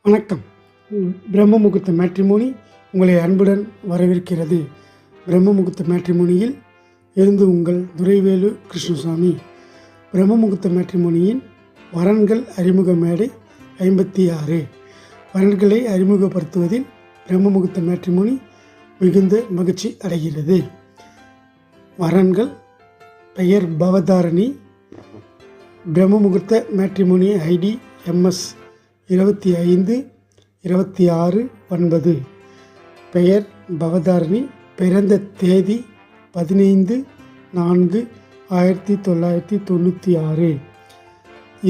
வணக்கம். பிரம்ம முகூர்த்த மேட்ரிமோனி உங்களை அன்புடன் வரவேற்கிறது. பிரம்ம முகூர்த்த மேட்ரிமோனியில் இருந்து உங்கள் துரைவேலு கிருஷ்ணசாமி. பிரம்ம முகூர்த்த மேட்ரிமோனியின் வரன்கள் அறிமுக மேடை 56. வரன்களை அறிமுகப்படுத்துவதில் பிரம்ம முகூர்த்த மேட்ரிமோனி மிகுந்த மகிழ்ச்சி அடைகிறது. வரன்கள் பெயர் பவதாரணி. பிரம்ம முகூர்த்த மேட்ரிமோனி ஐடி MS 25-26-9. பெயர் பவதாரணி. பிறந்த தேதி 15-4-1996.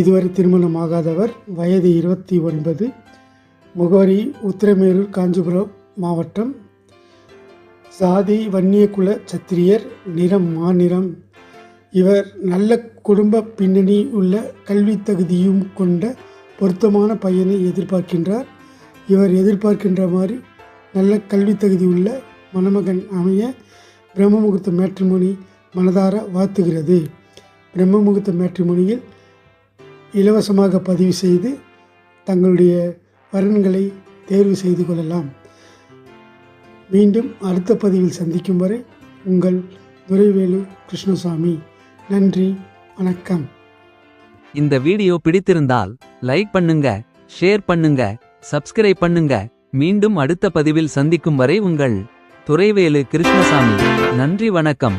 இதுவரை திருமணமாகாதவர். வயது 29. முகவரி உத்திரமேரூர், காஞ்சிபுரம் மாவட்டம். சாதி வன்னியகுல சத்திரியர். நிறம் மாநிறம். இவர் நல்ல குடும்ப பின்னணி உள்ள கல்வி தகுதியும் கொண்ட பொருத்தமான பையனை எதிர்பார்க்கின்றார். இவர் எதிர்பார்க்கின்ற மாதிரி நல்ல கல்வி தகுதி உள்ள மணமகன் அமைய பிரம்ம முகூர்த்த மேட்ரிமோனி மனதார வாழ்த்துகிறது. பிரம்ம முகூர்த்த மேட்ரிமோனியில் இலவசமாக பதிவு செய்து தங்களுடைய வரன்களை தேர்வு செய்து கொள்ளலாம். மீண்டும் அடுத்த பதிவில் சந்திக்கும் வரை உங்கள் துரைவேலு கிருஷ்ணசாமி. நன்றி, வணக்கம். இந்த வீடியோ பிடித்திருந்தால் லைக் பண்ணுங்க, ஷேர் பண்ணுங்க, சப்ஸ்கிரைப் பண்ணுங்க. மீண்டும் அடுத்த பதிவில் சந்திக்கும் வரை உங்கள் துரைவேலு கிருஷ்ணசாமி. நன்றி, வணக்கம்.